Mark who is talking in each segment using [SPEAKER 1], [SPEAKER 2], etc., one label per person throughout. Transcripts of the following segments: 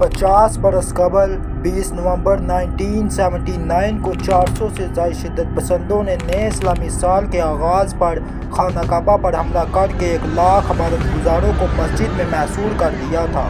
[SPEAKER 1] 50 برس قبل 20 نومبر 1979 کو 400 سے زائد شدت پسندوں نے نئے اسلامی سال کے آغاز پر خانہ کعبہ پر حملہ کر کے 1 لاکھ عبادت گزاروں کو مسجد میں محصور کر دیا تھا۔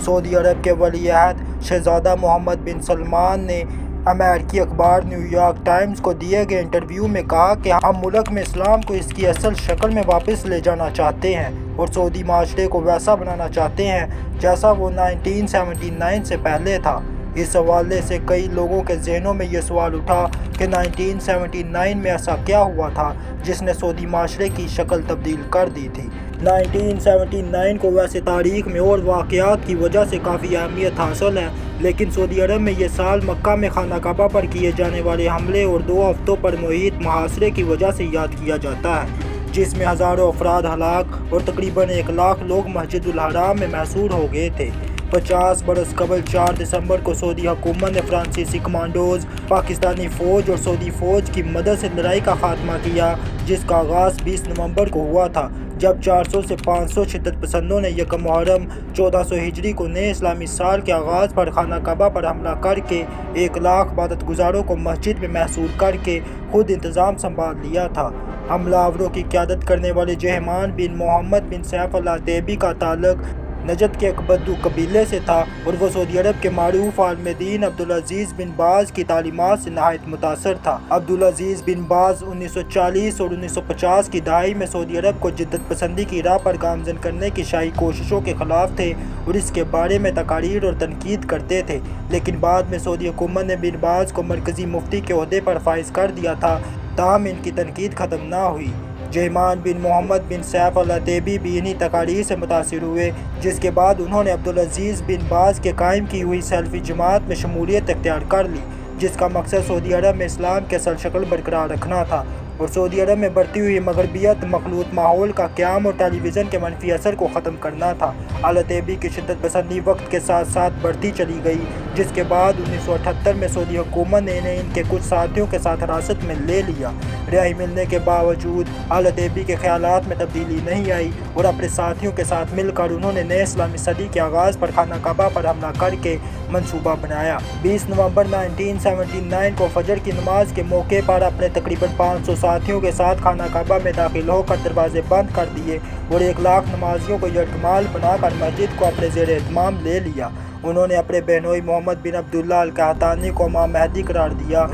[SPEAKER 1] سعودی عرب کے ولی عہد شہزادہ محمد بن سلمان نے امریکی اخبار نیو یارک ٹائمز کو دیے گئے انٹرویو میں کہا کہ ہم ملک میں اسلام کو اس کی اصل شکل میں واپس لے جانا چاہتے ہیں اور سعودی معاشرے کو ویسا بنانا چاہتے ہیں جیسا وہ 1979 سے پہلے تھا۔ اس حوالے سے کئی لوگوں کے ذہنوں میں یہ سوال اٹھا کہ 1979 میں ایسا کیا ہوا تھا جس نے سعودی معاشرے کی شکل تبدیل کر دی تھی۔ 1979 کو ویسے تاریخ میں اور واقعات کی وجہ سے کافی اہمیت حاصل ہے، لیکن سعودی عرب میں یہ سال مکہ میں خانہ کعبہ پر کیے جانے والے حملے اور 2 ہفتوں پر محیط محاصرے کی وجہ سے یاد کیا جاتا ہے، جس میں ہزاروں افراد ہلاک اور تقریباً 1 لاکھ لوگ مسجد الحرام میں محصور ہو گئے تھے۔ 50 برس قبل 4 دسمبر کو سعودی حکومت نے فرانسیسی کمانڈوز، پاکستانی فوج اور سعودی فوج کی مدد سے لڑائی کا خاتمہ کیا، جس کا آغاز 20 نومبر کو ہوا تھا، جب 400 سے 500 شدت پسندوں نے 1 محرم 1400 ہجری کو نئے اسلامی سال کے آغاز پر خانہ کعبہ پر حملہ کر کے 1 لاکھ عبادت گزاروں کو مسجد میں محصور کر کے خود انتظام سنبھال لیا تھا۔ حملہ آوروں کی قیادت کرنے والے جہمان بن محمد بن سیف اللہ تیبی کا تعلق نجد کے ایک بدو قبیلے سے تھا اور وہ سعودی عرب کے معروف عالم دین عبدالعزیز بن باز کی تعلیمات سے نہایت متاثر تھا۔ عبدالعزیز بن باز 1940 اور 1950 کی دہائی میں سعودی عرب کو جدت پسندی کی راہ پر گامزن کرنے کی شاہی کوششوں کے خلاف تھے اور اس کے بارے میں تقاریر اور تنقید کرتے تھے، لیکن بعد میں سعودی حکومت نے بن باز کو مرکزی مفتی کے عہدے پر فائز کر دیا تھا، تاہم ان کی تنقید ختم نہ ہوئی۔ جہمان بن محمد بن سیف اللہ تیبی بھی انہی تقاریر سے متاثر ہوئے، جس کے بعد انہوں نے عبدالعزیز بن باز کے قائم کی ہوئی سیلفی جماعت میں شمولیت اختیار کر لی، جس کا مقصد سعودی عرب میں اسلام کی اصل شکل برقرار رکھنا تھا اور سعودی عرب میں بڑھتی ہوئی مغربیت، مخلوط ماحول کا قیام اور ٹیلی ویژن کے منفی اثر کو ختم کرنا تھا۔ التیبی کی شدت پسندی وقت کے ساتھ ساتھ بڑھتی چلی گئی، جس کے بعد 1978 میں سعودی حکومت نے انہیں ان کے کچھ ساتھیوں کے ساتھ حراست میں لے لیا۔ رہائی ملنے کے باوجود التیبی کے خیالات میں تبدیلی نہیں آئی اور اپنے ساتھیوں کے ساتھ مل کر انہوں نے نئے اسلامی صدی کے آغاز پر خانہ کعبہ پر حملہ کر کے منصوبہ بنایا۔ 20 نومبر 1979 کو فجر کی نماز کے موقع پر اپنے تقریباً 500 ساتھیوں کے ساتھ خانہ کعبہ میں داخل ہو کر دروازے بند کر دیے اور 1 لاکھ نمازیوں کو یرغمال بنا کر مسجد کو اپنے زیر اہتمام لے لیا۔ انہوں نے اپنے بہنوئی محمد بن عبداللہ القحطانی کو امام مہدی قرار دیا۔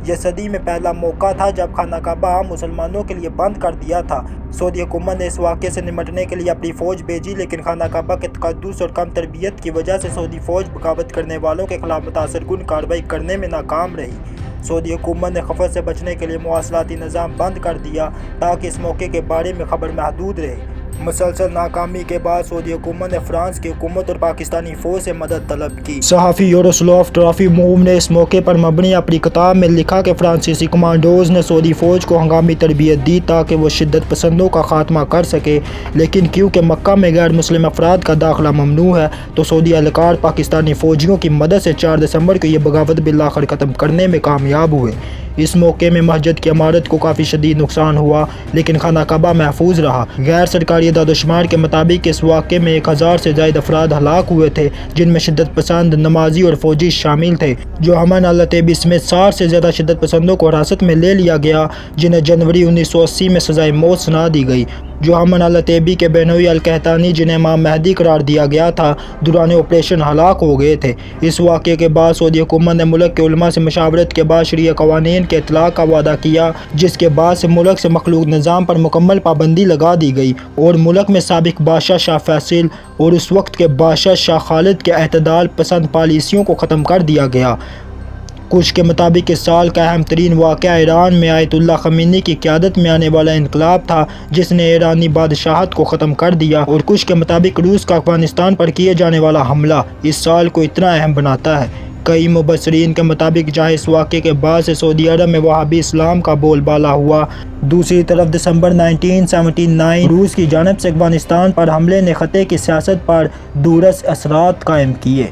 [SPEAKER 1] یہ صدی میں پہلا موقع تھا جب خانہ کعبہ عام مسلمانوں کے لیے بند کر دیا تھا۔ سعودی حکومت نے اس واقعے سے نمٹنے کے لیے اپنی فوج بھیجی، لیکن خانہ کعبہ کے تقدس اور کم تربیت کی وجہ سے سعودی فوج بغاوت کرنے والوں کے خلاف متاثر کن کارروائی کرنے میں ناکام رہی۔ سعودی حکومت نے خفت سے بچنے کے لیے مواصلاتی نظام بند کر دیا تاکہ اس موقع کے بارے میں خبر محدود رہے۔ مسلسل ناکامی کے بعد سعودی حکومت نے فرانس کی حکومت اور پاکستانی فوج سے مدد طلب کی۔ صحافی یوروسلاف ٹرافیموو نے اس موقع پر مبنی اپنی کتاب میں لکھا کہ فرانسیسی کمانڈوز نے سعودی فوج کو ہنگامی تربیت دی تاکہ وہ شدت پسندوں کا خاتمہ کر سکے، لیکن کیونکہ مکہ میں غیر مسلم افراد کا داخلہ ممنوع ہے تو سعودی اہلکار پاکستانی فوجیوں کی مدد سے 4 دسمبر کو یہ بغاوت بالآخر ختم کرنے میں کامیاب ہوئے۔ اس موقع میں مسجد کی عمارت کو کافی شدید نقصان ہوا، لیکن خانہ کعبہ محفوظ رہا۔ غیر سرکاری اعداد و شمار کے مطابق اس واقعے میں 1000 سے زائد افراد ہلاک ہوئے تھے، جن میں شدت پسند، نمازی اور فوجی شامل تھے۔ جہمان التیبی سمیت 60 سے زیادہ شدت پسندوں کو حراست میں لے لیا گیا، جنہیں جنوری 1980 میں سزائے موت سنا دی گئی۔ جہمان التیبی کے بہنوئی القحطانی، جنہیں امام مہدی قرار دیا گیا تھا، دوران آپریشن ہلاک ہو گئے تھے۔ اس واقعے کے بعد سعودی حکومت نے ملک کے علماء سے مشاورت کے بعد شرعی قوانین کے اطلاق کا وعدہ کیا، جس کے بعد سے ملک سے مخلوق نظام پر مکمل پابندی لگا دی گئی اور ملک میں سابق بادشاہ شاہ فیصل اور اس وقت کے بادشاہ شاہ خالد کے اعتدال پسند پالیسیوں کو ختم کر دیا گیا۔ کچھ کے مطابق اس سال کا اہم ترین واقعہ ایران میں آیت اللہ خمینی کی قیادت میں آنے والا انقلاب تھا، جس نے ایرانی بادشاہت کو ختم کر دیا، اور کچھ کے مطابق روس کا افغانستان پر کیے جانے والا حملہ اس سال کو اتنا اہم بناتا ہے۔ کئی مبصرین کے مطابق جہاں اس واقعے کے بعد سے سعودی عرب میں وہابی اسلام کا بول بالا ہوا، دوسری طرف دسمبر 1979 روس کی جانب سے افغانستان پر حملے نے خطے کی سیاست پر دورس اثرات قائم کیے۔